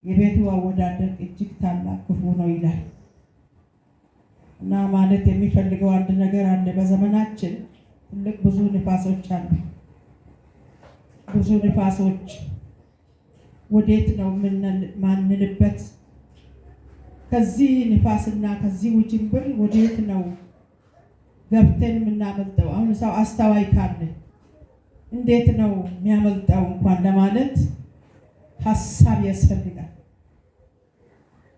የቤቱ አወዳደቅ እጅግ ታላቅ ክፉ ነው ይላል እና ማለት የሚፈልገው አንድ ነገር አለ። በዘመናችን ትልቅ ብዙ ንፋሶች አሉ። ብዙ ንፋሶች ወዴት ነው ማንልበት? ከዚህ ንፋስና ከዚህ ውጅንብር ወዴት ነው ገብተን የምናመልጠው? አሁን ሰው አስተዋይ ካለ እንዴት ነው የሚያመልጠው እንኳን ለማለት ሀሳብ ያስፈልጋል።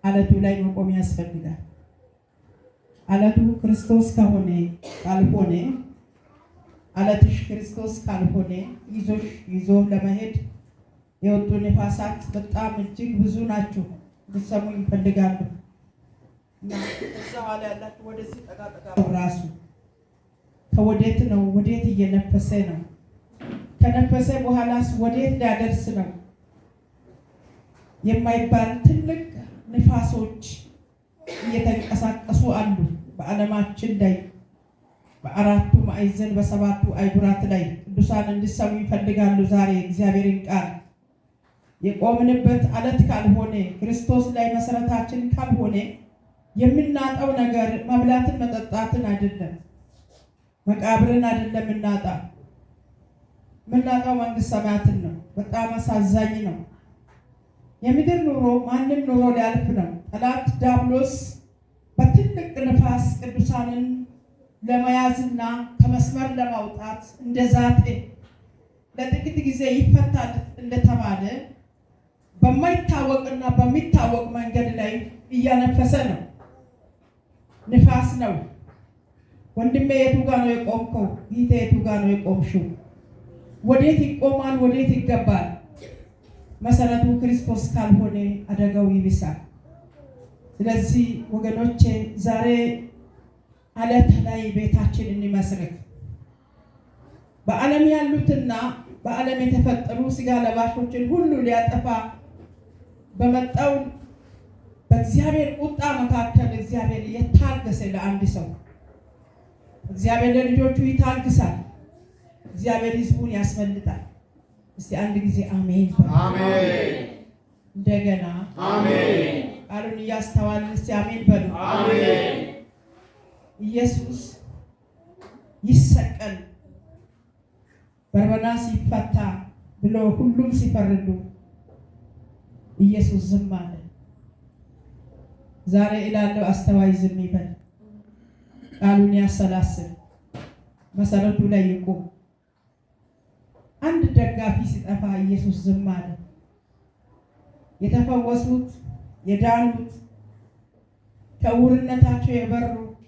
አለቱ ላይ መቆም ያስፈልጋል። አለቱ ክርስቶስ ከሆነ ካልሆነ አለትሽ ክርስቶስ ካልሆነ ይዞ ለመሄድ የወጡ ንፋሳት በጣም እጅግ ብዙ ናቸው። ልትሰሙኝ ይፈልጋሉ እና እዛው ኋላ ያላችሁ ወደዚህ ጠቃጠቃ ራሱ ከወዴት ነው ወዴት እየነፈሰ ነው? ከነፈሰ በኋላስ ወዴት ሊያደርስ ነው የማይባል ትልቅ ንፋሶች እየተንቀሳቀሱ አሉ በዓለማችን ላይ በአራቱ ማዕዘን በሰባቱ አይጉራት ላይ። ቅዱሳን እንዲሰሙ ይፈልጋሉ። ዛሬ እግዚአብሔርን ቃል የቆምንበት አለት ካልሆነ ክርስቶስ ላይ መሰረታችን ካልሆነ የምናጣው ነገር መብላትን መጠጣትን አይደለም፣ መቃብርን አይደለም የምናጣው መንግስት ሰማያትን ነው። በጣም አሳዛኝ ነው። የምድር ኑሮ ማንም ኑሮ ሊያልፍ ነው። ጠላት ዲያብሎስ በትልቅ ንፋስ ቅዱሳንን ለመያዝና ከመስመር ለማውጣት እንደዛተ ለጥቂት ጊዜ ይፈታል እንደተባለ በማይታወቅና በሚታወቅ መንገድ ላይ እያነፈሰ ነው። ንፋስ ነው። ወንድሜ የቱ ጋር ነው የቆምከው? ይሄ የቱ ጋር ነው የቆምሽው? ወዴት ይቆማል? ወዴት ይገባል? መሰረቱ ክርስቶስ ካልሆነ አደጋው ይብሳል። ስለዚህ ወገኖቼ ዛሬ አለት ላይ ቤታችን እንመስርት። በዓለም ያሉትና በዓለም የተፈጠሩ ስጋ ለባሾችን ሁሉ ሊያጠፋ በመጣው በእግዚአብሔር ቁጣ መካከል እግዚአብሔር የታገሰ ለአንድ ሰው እግዚአብሔር ለልጆቹ ይታግሳል። እግዚአብሔር ሕዝቡን ያስመልጣል። እስቲ አንድ ጊዜ አሜን አሜን። እንደገና አሜን። ቃሉን እያስተዋልን እስቲ አሜን በሉ። አሜን። ኢየሱስ ይሰቀል በርባን ሲፈታ ብሎ ሁሉም ሲፈርዱ ኢየሱስ ዝም አለ። ዛሬ እላለሁ አስተዋይ ዝም ይበል፣ ቃሉን ያሰላስል፣ መሰረቱ ላይ ይቆም። አንድ ደጋፊ ሲጠፋ ኢየሱስ ዝም አለ። የተፈወሱት የዳኑት ከዕውርነታቸው የበሩ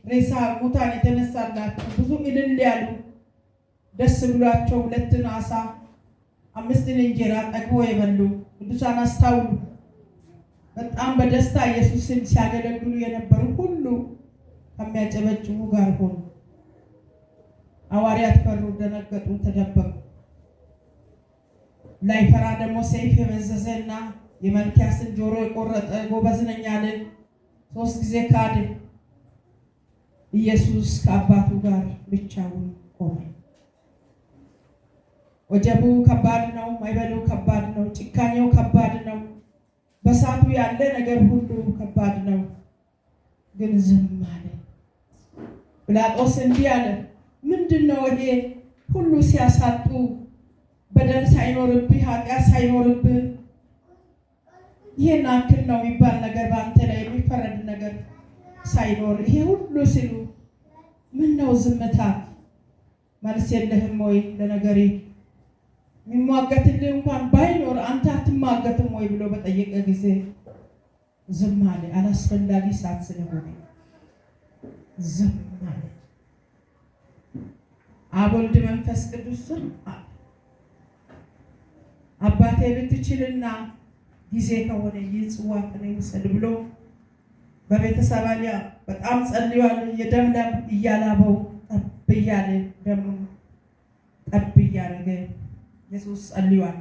ሬሳ ሙታን የተነሳላቸው ብዙ እልል ያሉ ደስ ብሏቸው 2 ዓሣ 5 እንጀራ ጠግቦ የበሉ ቅዱሳን አስታውሉ። በጣም በደስታ ኢየሱስን ሲያገለግሉ የነበሩ ሁሉ ከሚያጨበጭቡ ጋር ሆኑ። ሐዋርያት ፈሩ፣ ደነገጡ፣ ተደበቁ። ላይፈራ ደግሞ ሰይፍ የመዘዘና የመልኪያስን ጆሮ የቆረጠ ጎበዝ ነኝ አለ። 3 ጊዜ ካደ። ኢየሱስ ከአባቱ ጋር ብቻውን ቆመ። ወጀቡ ከባድ ነው፣ ማዕበሉ ከባድ ነው፣ ጭካኔው ከባድ ነው፣ በሳቱ ያለ ነገር ሁሉ ከባድ ነው። ግን ዝም አለ። ጲላጦስ እንዲህ አለ፣ ምንድነው ይሄ ሁሉ ሲያሳጡ በደል ሳይኖርብህ ኃጢአት ሳይኖርብህ ይሄን አክል ነው የሚባል ነገር በአንተ ላይ የሚፈረድ ነገር ሳይኖር ይሄ ሁሉ ሲሉ ምን ነው ዝምታ? መልስ የለህም ወይ ለነገሬ? የሚሟገትልህ እንኳን ባይኖር አንተ አትሟገትም ወይ ብሎ በጠየቀ ጊዜ ዝም አለ። አላስፈላጊ ሰዓት ስለሆነ ዝም አለ። አብ ወልድ መንፈስ ቅዱስ ዝም አለ። አባቴ ብትችልና ጊዜ ከሆነ ይህን ጽዋ ከኔ ውሰድ ብሎ በቤተሰባሊያ በጣም ጸልሏል። የደም ላብ እያላበው ጠብ እያለ ደሙ ጠብ እያደረገ ኢየሱስ ጸልሏል።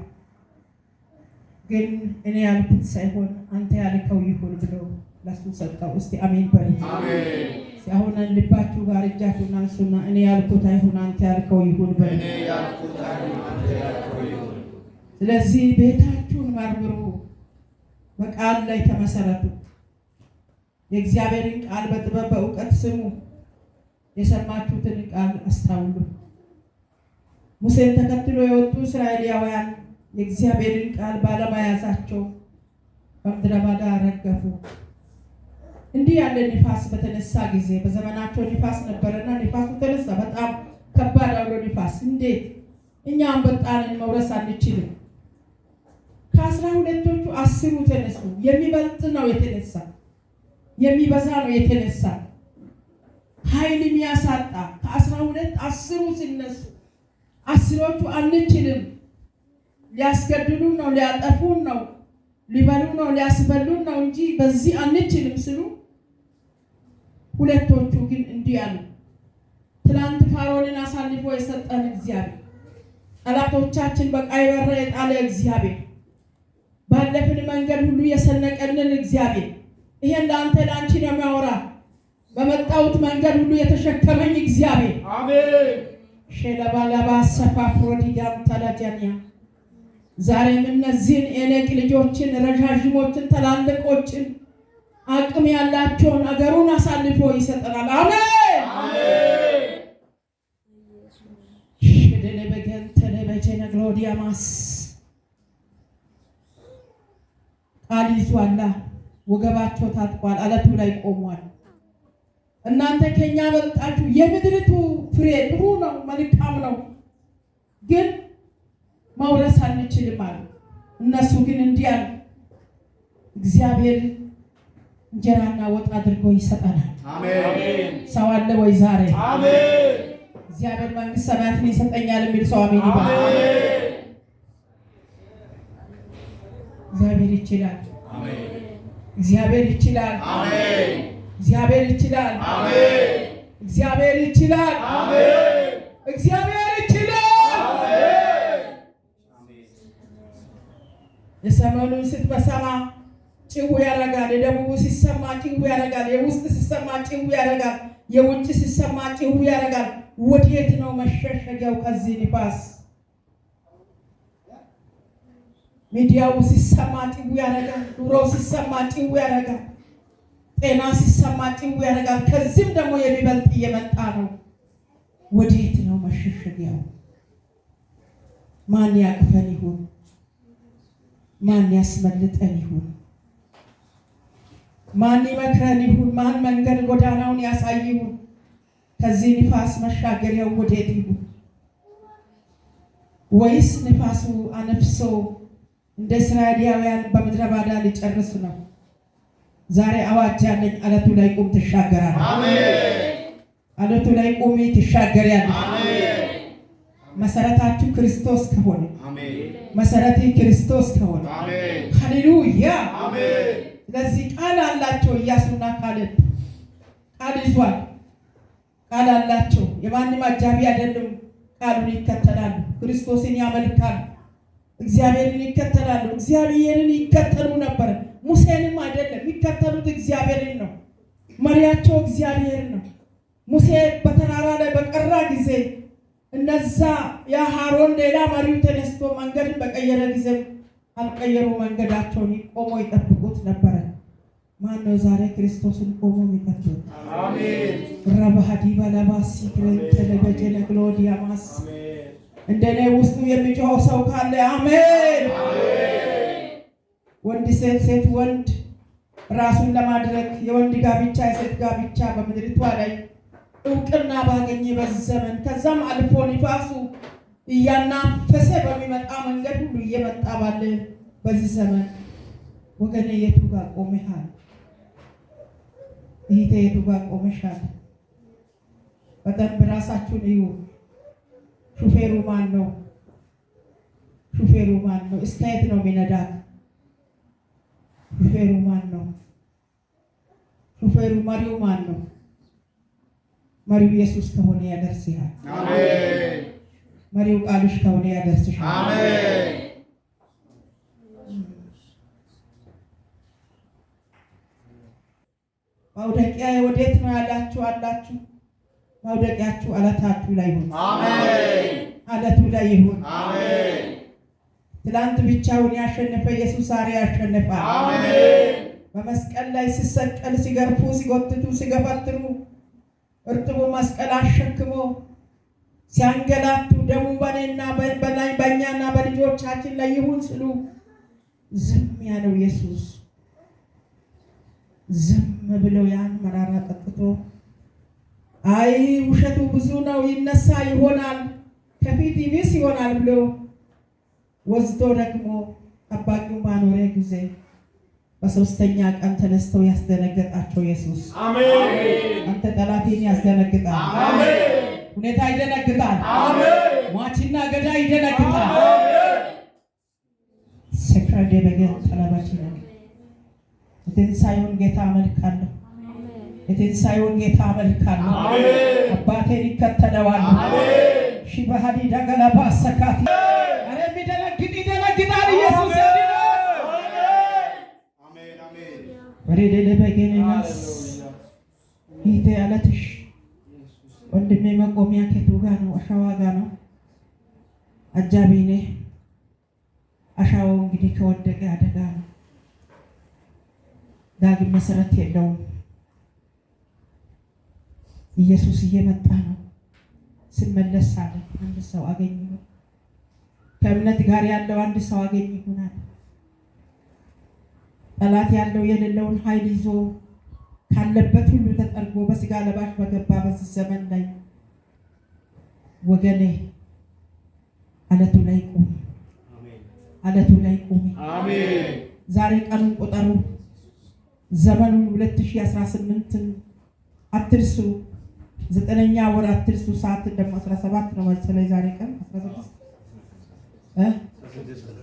ግን እኔ ያልኩት ሳይሆን አንተ ያልከው ይሁን ብሎ ለሱ ሰጠው። እስቲ አሜን በሉ። አሜን። አሁን ልባችሁ ጋር እጃችሁን አንሱና እኔ ያልኩት አይሁን አንተ ያልከው ይሁን በሉ። እኔ ያልኩት አይሁን አንተ ያልከው ይሁን። ስለዚህ ቤታችሁን መርምሩ። በቃል ላይ ተመሰረቱ። የእግዚአብሔርን ቃል በጥበብ በእውቀት ስሙ። የሰማችሁትን ቃል አስተውሉ። ሙሴን ተከትሎ የወጡ እስራኤላውያን የእግዚአብሔርን ቃል ባለመያዛቸው በምድረ በዳ ረገፉ። እንዲህ ያለ ንፋስ በተነሳ ጊዜ በዘመናቸው ንፋስ ነበረና ንፋሱ ተነሳ። በጣም ከባድ አውሎ ንፋስ። እንዴት እኛ አንበጣንን መውረስ አንችልም? ከ12ቶቹ 10 ተነሱ። የሚበልጥ ነው የተነሳ፣ የሚበዛ ነው የተነሳ። ኃይል የሚያሳጣ ከ12 10 ሲነሱ 10ዎቹ አንችልም፣ ሊያስገድሉን ነው፣ ሊያጠፉን ነው፣ ሊበሉ ነው፣ ሊያስበሉን ነው እንጂ በዚህ አንችልም ሲሉ 2ቶቹ ግን እንዲህ አሉ። ትላንት ፋሮንን አሳልፎ የሰጠን እግዚአብሔር፣ ጠላቶቻችን በቀይ ባህር የጣለ እግዚአብሔር፣ ባለፍን መንገድ ሁሉ የሰነቀልን እግዚአብሔር፣ ይሄን ለአንተ ለአንቺ ነው የሚያወራ። በመጣሁት መንገድ ሁሉ የተሸከመኝ እግዚአብሔር። አሜን። ሸለባላባ ሰፋፍሮዲያም ተላጃኒያ ዛሬም እነዚህን የኔቅ ልጆችን ረዣዥሞችን ተላልቆችን አቅም ያላቸውን አገሩን አሳልፎ ይሰጠናል። አሜን አሜን። ሽደለ በገንተ ለበጀነ ግሎዲያማስ ቃል ይዟላ። ወገባቸው ታጥቋል፣ አለቱ ላይ ቆሟል። እናንተ ከኛ በልጣችሁ የምድሪቱ ፍሬ ጥሩ ነው፣ መልካም ነው፣ ግን መውረስ አንችልም አሉ። እነሱ ግን እንዲህ አሉ፣ እግዚአብሔር እንጀራና ወጥ አድርጎ ይሰጠናል። አሜን። ሰው አለ ወይ ዛሬ? አሜን። እግዚአብሔር መንግስት ሰማያትን ይሰጠኛል የሚል ሰው አሜን ይባል። አሜን። እግዚአብሔር ይችላል። አሜን። እግዚአብሔር ይችላል። አሜን። እግዚአብሔር ይችላል። አሜን። እግዚአብሔር ይችላል። አሜን። እግዚአብሔር ይችላል። አሜን። የሰሜኑን ስትበሰማ ጭው ያደርጋል። የደቡቡ ሲሰማ ጭው ያደርጋል። የውስጥ ሲሰማ ጭው ያደርጋል። የውጭ ሲሰማ ጭው ያደርጋል። ወዴት ነው መሸሸጊያው ከዚህ ንፋስ? ሚዲያው ሲሰማ ጭው ያደርጋል። ኑሮ ሲሰማ ጭው ያደርጋል። ጤና ሲሰማ ጭው ያደርጋል። ከዚህም ደግሞ የሚበልጥ እየመጣ ነው። ወዴት ነው መሸሸጊያው? ማን ያቅፈን ይሁን? ማን ያስመልጠን ይሁን? ማን ይመክረን ይሁን? ማን መንገድ ጎዳናውን ያሳይ ይሁን? ከዚህ ንፋስ መሻገሪያው ወዴት ይሁን? ወይስ ንፋሱ አነፍሶ እንደ እስራኤላውያን በምድረ በዳ ሊጨርስ ነው? ዛሬ አዋጅ ያለኝ፣ አለቱ ላይ ቁም ትሻገራለህ። አሜን። አለቱ ላይ ቁሚ ትሻገሪያለሽ። አሜን። መሰረታችሁ ክርስቶስ ከሆነ፣ አሜን። መሰረቴ ክርስቶስ ከሆነ፣ አሜን። ሃሌሉያ። አሜን። ስለዚህ ቃል አላቸው። ኢያሱና ካሌብ ቃል ይዟል። ቃል አላቸው። የማንም አጃቢ አይደለም። ቃሉን ይከተላሉ። ክርስቶስን ያመልካሉ። እግዚአብሔርን ይከተላሉ። እግዚአብሔርን ይከተሉ ነበር። ሙሴንም አይደለም የሚከተሉት፣ እግዚአብሔርን ነው። መሪያቸው እግዚአብሔር ነው። ሙሴ በተራራ ላይ በቀራ ጊዜ እነዛ የአሮን ሌላ መሪው ተነስቶ መንገድን በቀየረ ጊዜ አልቀየሩ፣ መንገዳቸውን ቆሞ ይጠብቁት ነበረ። ማን ነው ዛሬ ክርስቶስን ቆሞ የሚጠብቁት? አሜን። ረባሃዲ ባላባሲ ተለበጀነ ግሎዲያማስ እንደኔ ውስጡ የሚጮኸው ሰው ካለ አሜን። ወንድ ሴት፣ ሴት ወንድ ራሱን ለማድረግ የወንድ ጋብቻ የሴት ጋብቻ በምድሪቷ ላይ እውቅና ባገኘ በዚህ ዘመን ከዛም አልፎ ንፋሱ እያናፈሰ በሚመጣ መንገድ ሁሉ እየመጣ ባለ በዚህ ዘመን ወገኔ የቱ ጋር ቆመሃል? እህቴ የቱ ጋር ቆመሻል? በደንብ ራሳችሁን እዩ። ሹፌሩ ማን ነው? ሹፌሩ ማን ነው? እስከ የት ነው የሚነዳት? ሹፌሩ ማን ነው? ሹፌሩ መሪው ማን ነው? መሪው ኢየሱስ ከሆነ ያደርስሃል። አሜን። መሪው ቃልሽ ከሆነ ያደርስሻል። አሜን። ማውደቂያ ወዴት ነው ያላችሁ አላችሁ? ማውደቂያችሁ አለታችሁ ላይ ይሁን። አሜን። አለቱ ላይ ይሁን። አሜን። ትላንት ብቻውን ያሸነፈ ኢየሱስ ዛሬ ያሸንፋል። አሜን። በመስቀል ላይ ሲሰቀል ሲገርፉ ሲጎትቱ ሲገፈትሩ እርጥቡ መስቀል አሸክሞ ሲያንገላቱ ደሙ በእኔና በእኛና በልጆቻችን ላይ ይሁን ስሉ ዝም ያለው ኢየሱስ ዝም ብሎ ያን መራራ ጠጥቶ አይ ውሸቱ ብዙ ነው ይነሳ ይሆናል ከፊት ይብስ ይሆናል ብሎ ወዝቶ ደግሞ ጠባቂው ባኖረ ጊዜ በሶስተኛ ቀን ተነስተው ያስደነገጣቸው ኢየሱስ አሜን። አንተ ጠላቴን ያስደነግጣል። አሜን። ሁኔታ ይደነግጣል። አሜን። ሟችና ገዳይ ይደነግጣል። አሜን። ሰክራዴ በገን ጠላባች ነው። የትንሣኤውን ጌታ አመልካለሁ። የትንሣኤውን ጌታ አመልካለሁ። አሜን። አባቴን ይከተለዋል። አሜን። ሺባሃዲ ዳገላባ ሰካቲ አረ ይደነግጣል ኢየሱስ ወሬደለ በገነናስ ይሄ ያለትሽ ወንድሜ መቆሚያ ከቱ ጋር ነው? አሻዋ ጋር ነው። አጃቢኔ አሻዋው እንግዲህ ከወደቀ አደጋ ነው። ዳግም መሰረት የለውም። ኢየሱስ እየመጣ ነው። ስመለስ አለ አንድ ሰው አገኘሁ። ከእምነት ጋር ያለው አንድ ሰው አገኘ ይሆናል። ጠላት ያለው የሌለውን ኃይል ይዞ ካለበት ሁሉ ተጠርጎ በስጋ ለባሽ በገባ በዚህ ዘመን ላይ ወገኔ አለቱ ላይ ቁም፣ አለቱ ላይ ቁም። አሜን። ዛሬ ቀኑን ቁጠሩ፣ ዘመኑን 2018 አትርሱ፣ 9ኛ ወር አትርሱ። ሰዓት ደግሞ 17 ነው መሰለኝ ዛሬ ቀን 16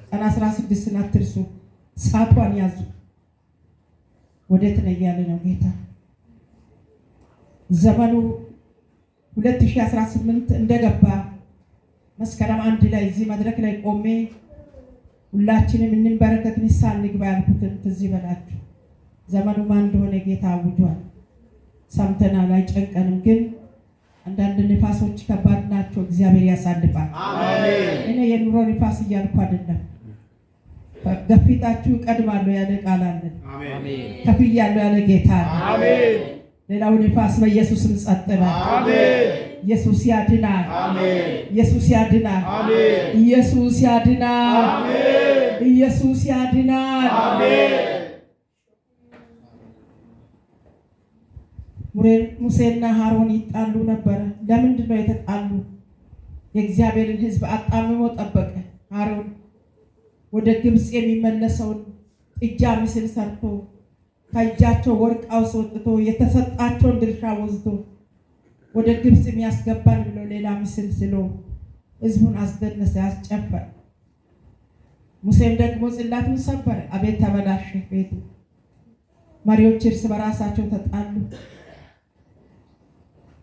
ቀን 16 አትርሱ። ሰዓቷን ያዙ። ወዴት ነው ያለ ነው ጌታ? ዘመኑ 2018 እንደገባ መስከረም 1 ላይ እዚህ መድረክ ላይ ቆሜ ሁላችንም እንበረከት ንስሐ እንግባ ያልኩትን ትዝ ይበላችሁ። ዘመኑ ማን እንደሆነ ጌታ አውጇል። ሰምተናል፣ አይጨንቀንም። ግን አንዳንድ ንፋሶች ከባድ ናቸው። እግዚአብሔር ያሳልፋል። አሜን። እኔ የኑሮ ንፋስ እያልኩ አይደለም። ከፊታችሁ ቀድማለሁ ያለ ቃል አለ። አሜን። ከፊያለሁ ያለ ጌታ አሜን። ሌላው ንፋስ በኢየሱስም ጸጥ በል። አሜን። ኢየሱስ ያድናል። አሜን። ኢየሱስ ያድናል። አሜን። ኢየሱስ ያድናል። አሜን። ኢየሱስ ያድናል። አሜን። ሙሴና አሮን ይጣሉ ነበር። ለምንድን ነው የተጣሉ? የእግዚአብሔርን ሕዝብ አጣምሞ ጠበቀ። አሮን ወደ ግብጽ የሚመለሰውን ጥጃ ምስል ሰርቶ ከእጃቸው ወርቅ አስወጥቶ የተሰጣቸውን ድርሻ ወስዶ ወደ ግብጽ የሚያስገባን ብሎ ሌላ ምስል ስሎ ሕዝቡን አስደነሰ፣ ያስጨፈረ። ሙሴም ደግሞ ጽላቱን ሰበረ። አቤት ተበላሸ ቤቱ። መሪዎች እርስ በራሳቸው ተጣሉ።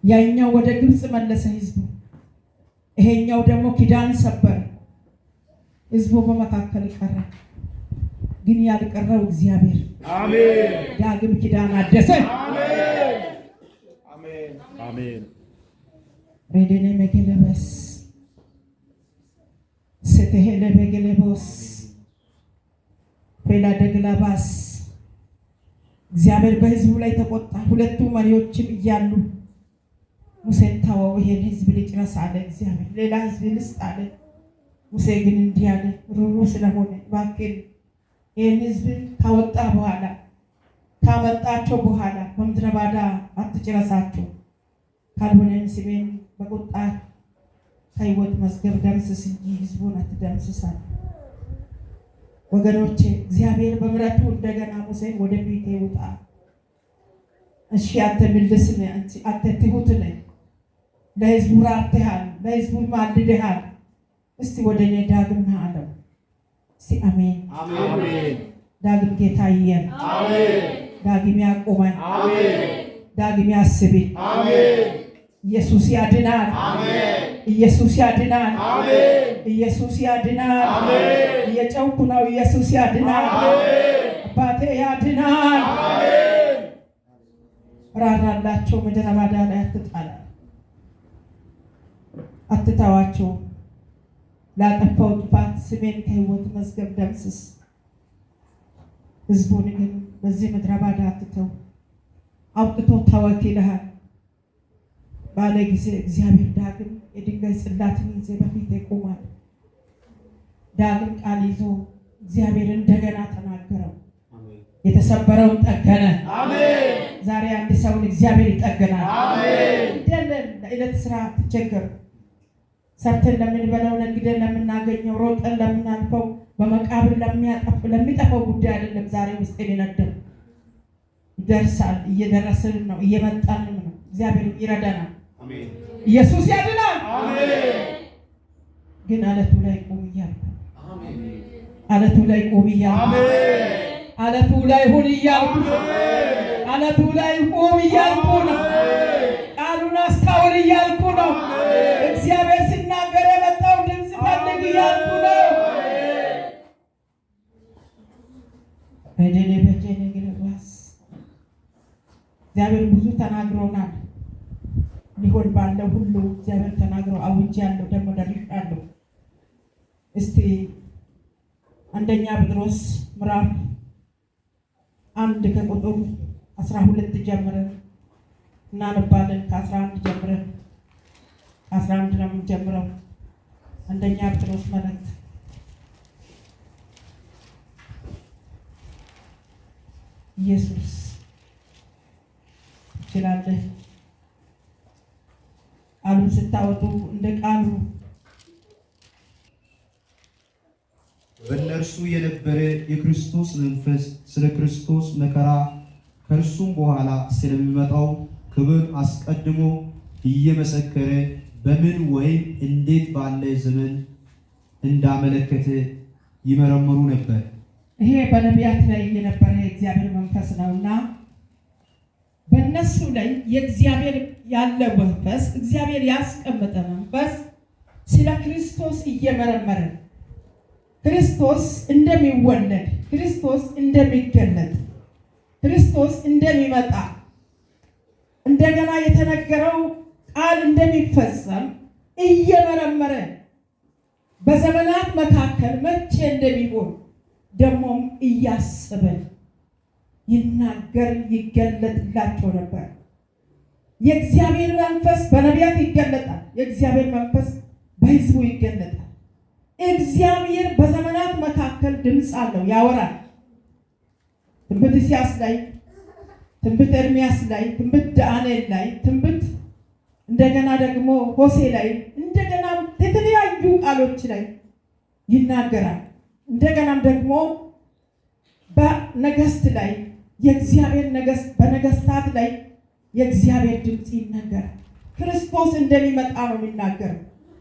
ያኛው ወደ ግብጽ መለሰ ሕዝቡ፣ ይሄኛው ደግሞ ኪዳን ሰበረ። ሕዝቡ በመካከል ቀረ። ግን ያልቀረው እግዚአብሔር አሜን። ዳግም ኪዳን አደሰ። አሜን አሜን አሜን። ሬደኔ መገለበስ ስተሄለ በገለቦስ ፌላ ደግላባስ እግዚአብሔር በሕዝቡ ላይ ተቆጣ። ሁለቱ መሪዎችም እያሉ ሙሴን ተወው፣ ይሄን ሕዝብ ልጨርስ አለ እግዚአብሔር። ሌላ ሕዝብ ልስጥ አለ። ሙሴ ግን እንዲህ አለ፣ ሩሩ ስለሆነ እባክህ ይህን ሕዝብ ካወጣ በኋላ ካመጣቸው በኋላ በምድረ ባዳ አትጨረሳቸው፣ ካልሆነም ስሜን በቁጣ ከሕይወት መዝገብ ደምስስ እንጂ ሕዝቡን አትደምስሳል። ወገኖቼ እግዚአብሔር በምሕረቱ እንደገና ሙሴን ወደፊት ይውጣ። እሺ አንተ ምልስ ነህ፣ አንተ ትሁት ነህ፣ ለሕዝቡ ራርተሃል፣ ለሕዝቡ ማልደሃል፣ እስቲ ወደ እኔ ዳግም ና አለው። እስቲ አሜን አሜን። ዳግም ጌታ ይየን። አሜን። ዳግም ያቆመን። አሜን። ዳግም ያስብን። አሜን። ኢየሱስ ያድናል። አሜን። ኢየሱስ ያድናል። አሜን። ኢየሱስ ያድናል። አሜን። እየጨውኩ ነው። ኢየሱስ ያድናል። አሜን። አባቴ ያድናል። አሜን። ራራላቸው። ምድረ ባዳ ላይ አትጣላ፣ አትተዋቸው። ላጠፋው ጥፋት ስሜን ከሕይወት መዝገብ ደምስስ። ሕዝቡን ግን በዚህ ምድረ በዳ አትተው፣ አውጥቶ ተወክ ይልሃል ባለ ጊዜ እግዚአብሔር ዳግም የድንጋይ ጽላትን ይዞ በፊት ይቆማል። ዳግም ቃል ይዞ እግዚአብሔር እንደገና ተናገረው፣ የተሰበረውን ጠገነ። ዛሬ አንድ ሰውን እግዚአብሔር ይጠገናል። እንደለን ለዕለት ስራ ተቸገሩ ሰርተን ለምንበላው ነግደን ለምናገኘው ሮጠን ለምናልፈው በመቃብር ለሚጠፋው ጉዳይ አይደለም። ዛሬ ውስጥ የሚነደው ይደርሳል። እየደረስን ነው፣ እየመጣን ነው። እግዚአብሔር ይረዳናል። ኢየሱስ ያድናል። ግን አለቱ ላይ ቆም እያልኩ አለቱ ላይ ቆም እያልኩ አለቱ ላይ ሁን እያልኩ አለቱ ላይ ቆም እያልኩ ነው። ቃሉን አስታውል እያልኩ ነው። እግዚአብሔር ሲናገር የመጣው ድምፅ ፈልግ እያልኩ ነው። በደሌ በጀኔ ግረባስ እግዚአብሔር ብዙ ተናግሮናል። ሊሆን ባለው ሁሉ እግዚአብሔር ተናግሮ አውጃለሁ፣ ደግሞ ደርሻለሁ። እስቲ አንደኛ ጴጥሮስ ምዕራፍ 1 ከቁጥር 12 ጀምረን እናነባለን። ከ11 ጀምረን 11 ነው የምንጀምረው። አንደኛ ጴጥሮስ መልእክት ኢየሱስ ይችላል። ቃሉን ስታወጡ እንደ ቃሉ በእነርሱ የነበረ የክርስቶስ መንፈስ ስለ ክርስቶስ መከራ ከእርሱም በኋላ ስለሚመጣው ክብር አስቀድሞ እየመሰከረ በምን ወይም እንዴት ባለ ዘመን እንዳመለከተ ይመረምሩ ነበር። ይሄ በነቢያት ላይ የነበረ የእግዚአብሔር መንፈስ ነውና በእነሱ ላይ የእግዚአብሔር ያለ መንፈስ እግዚአብሔር ያስቀመጠ መንፈስ ስለ ክርስቶስ እየመረመረ ክርስቶስ እንደሚወለድ፣ ክርስቶስ እንደሚገለጥ፣ ክርስቶስ እንደሚመጣ እንደገና የተነገረው ቃል እንደሚፈጸም እየመረመረ በዘመናት መካከል መቼ እንደሚሆን ደግሞም እያሰበ ይናገር ይገለጥላቸው ነበር። የእግዚአብሔር መንፈስ በነቢያት ይገለጣል። የእግዚአብሔር መንፈስ በሕዝቡ ይገለጣል። እግዚአብሔር በዘመናት መካከል ድምፅ አለው፣ ያወራል። ትንቢተ ኢሳይያስ ላይ፣ ትንቢተ ኤርምያስ ላይ፣ ትንቢተ ዳንኤል ላይ፣ ትንቢት እንደገና ደግሞ ሆሴዕ ላይ እንደገና የተለያዩ ቃሎች ላይ ይናገራል። እንደገናም ደግሞ በነገስት ላይ የእግዚአብሔር በነገስታት ላይ የእግዚአብሔር ድምፅ ይናገራል። ክርስቶስ እንደሚመጣ ነው የሚናገረው።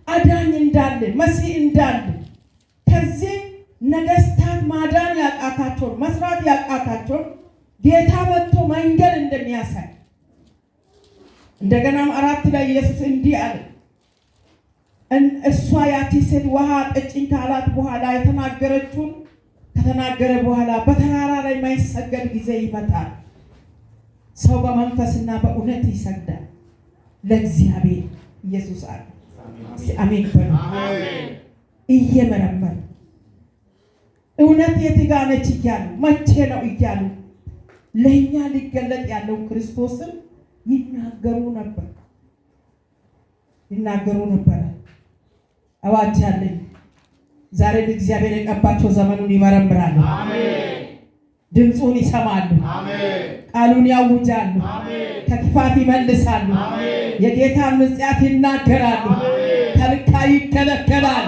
አዳኝ እንዳለ፣ መሲህ እንዳለ፣ ከዚህ ነገስታት ማዳን ያቃታቸውን መስራት ያቃታቸውን ጌታ መጥቶ መንገድ እንደሚያሳይ እንደገናም 4 ላይ ኢየሱስ እንዲህ አለ። እሷ ያቺ ሴት ውሃ ጠጪኝ ካላት በኋላ የተናገረችውን ከተናገረ በኋላ በተራራ ላይ የማይሰገድ ጊዜ ይመጣል። ሰው በመንፈስና በእውነት ይሰግዳል ለእግዚአብሔር። ኢየሱስ አለ። አሜን በሉ። እየመረመሩ እውነት የት ጋ ነች እያሉ መቼ ነው እያሉ ለእኛ ሊገለጥ ያለው ክርስቶስን ይናገሩ ነበር። አዋጅ አለኝ። ዛሬ እግዚአብሔር የቀባቸው ዘመኑን ይመረምራሉ። ድምፁን ይሰማሉ። ቃሉን ያውጃሉ። ከክፋት ይመልሳሉ። የጌታን ምጽአት ይናገራሉ። ከልካ ይከለከላል።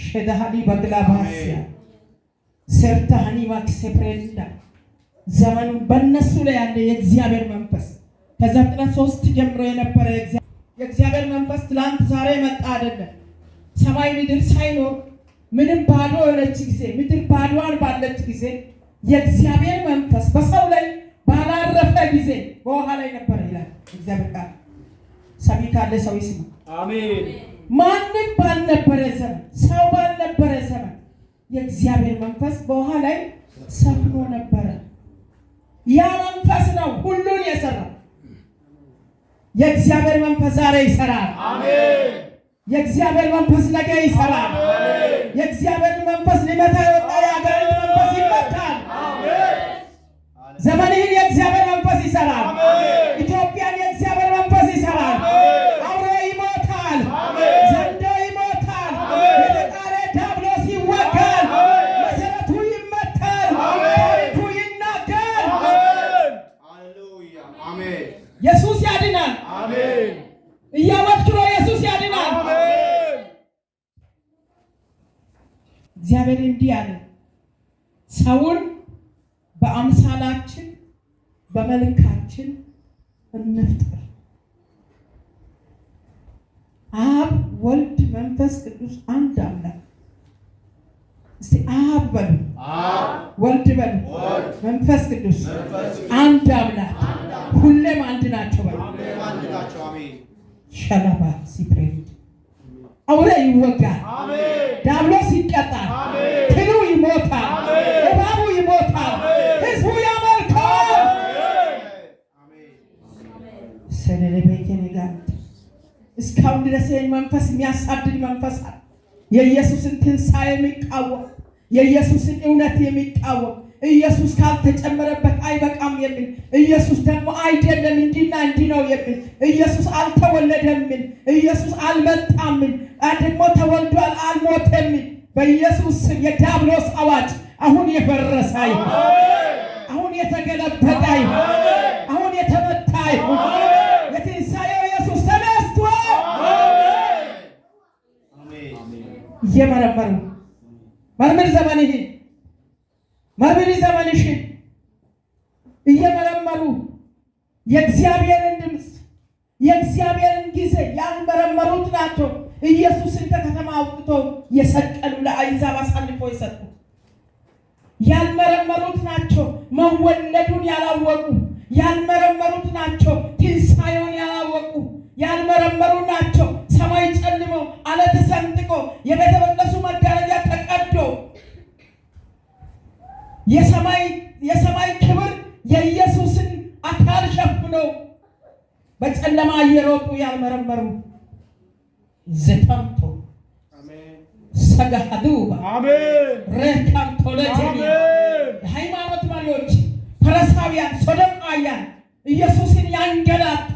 ሸዳሃኒ በግላባስያ ሰርታሃኒ ማክሰፕሬንዳ ዘመኑ በእነሱ ላይ ያለ የእግዚአብሔር መንፈስ ከዘፍጥረት 3 ጀምሮ የነበረ የእግዚአብሔር መንፈስ ትላንት ዛሬ መጣ አይደለም። ሰማይ ምድር ሳይኖር ምንም ባዶ የሆነች ጊዜ ምድር ባዶዋን ባለች ጊዜ የእግዚአብሔር መንፈስ በሰው ላይ ባላረፈ ጊዜ በውሃ ላይ ነበር ይላል እግዚአብሔር ቃል። ሰሚ ካለ ሰው ይስማ። አሜን። ማንም ባልነበረ ዘመን፣ ሰው ባልነበረ ዘመን የእግዚአብሔር መንፈስ በውሃ ላይ ሰፍኖ ነበረ። ያ መንፈስ ነው ሁሉን የሰራው። የእግዚአብሔር መንፈስ ዛሬ ይሰራል። አሜን። የእግዚአብሔር መንፈስ ነገ ይሰራል። የእግዚአብሔር መንፈስ ሊመታ የወጣ የአጋንንት መንፈስ ይመታል። ዘመንህን የእግዚአብሔር መንፈስ ይሰራል። ኢትዮጵያን የእግዚአብሔር መንፈስ ይሰራል። አውሬ ይሞታል። ዘንዶ ይሞታል። የተጣለ ዲያብሎስ ይወጋል። መሰረቱ ይመታል። ታሪኩ ይናገር። ኢየሱስ ያድናል። እያወቅሁ ነው። ኢየሱስ ያድናል። እግዚአብሔር እንዲህ አለ፣ ሰውን በአምሳላችን በመልካችን እንፍጠር። አብ ወልድ መንፈስ ቅዱስ አንድ አምላክ። እስቲ አብ በሉ፣ ወልድ በሉ፣ መንፈስ ቅዱስ አንድ አምላክ፣ ሁሌም አንድ ናቸው በሉ። ሸለባ ሲፕሬድ አውሬ ይወጋል። ዲያብሎስ ይቀጣል። ትሉ ይሞታል። እባቡ ይሞታል። ህዝቡ ያመልካል። እስካሁን ድረስ መንፈስ የሚያሳድድ መንፈስ አለ። የኢየሱስን ትንሣኤ የሚቃወም፣ የኢየሱስን እውነት የሚቃወም፣ ኢየሱስ ካልተጨመረበት አይበቃም የሚል፣ ኢየሱስ ደግሞ አይደለም እንዲና እንዲህ ነው የሚል፣ ኢየሱስ አልተወለደም የሚል፣ ኢየሱስ አልመጣም የሚል፣ ደግሞ ተወልዷል አልሞተም የሚል፣ በኢየሱስ ስም የዲያብሎስ አዋጅ አሁን የፈረሰ ይሁን። አሁን የተገለበጠ ይሁን። አሁን የተመታ ይሁን። የትንሣኤው ኢየሱስ ተነስቷል። እየመረመሩ መርምር ዘመንህን፣ መርምሪ ዘመንሽን እየመረመሩ የእግዚአብሔርን ድምፅ የእግዚአብሔርን ጊዜ ያልመረመሩት ናቸው ኢየሱስን ከከተማ አውጥቶ የሰቀሉ፣ ለአሕዛብ አሳልፎ የሰጡ። ያልመረመሩት ናቸው መወለዱን ያላወቁ። ያልመረመሩት ናቸው ትንሣኤውን ያላወቁ። ያልመረመሩ ናቸው ሰማይ ጨልሞ ዓለት ሰንጥቆ የቤተ መቅደሱ መጋረጃ ተቀዶ የሰማይ ክብር የኢየሱስን አካል ሸፍኖ በጨለማ እየሮጡ ያልመረመሩ ዘተምቶ ሰጋዱባ ረካምቶ ለጀኒ የሃይማኖት መሪዎች፣ ፈሪሳውያን፣ ሰዱቃውያን ኢየሱስን ያንገላቱ፣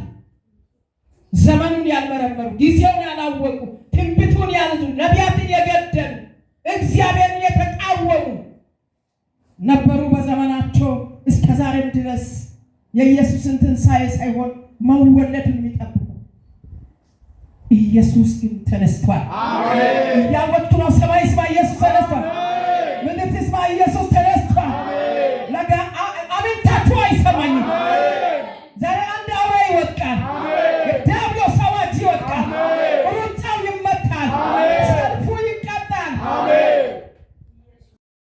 ዘመኑን ያልመረመሩ፣ ጊዜውን ያላወቁ፣ ትንቢቱን ያልዙ፣ ነቢያትን የገደሉ፣ እግዚአብሔርን የተቃወሙ ነበሩ በዘመናቸው። እስከ ዛሬም ድረስ የኢየሱስን ትንሣኤ ሳይሆን መወለድን የሚጠብቁ። ኢየሱስ ግን ተነስቷል። እያወቅሁ ነው። ሰማይ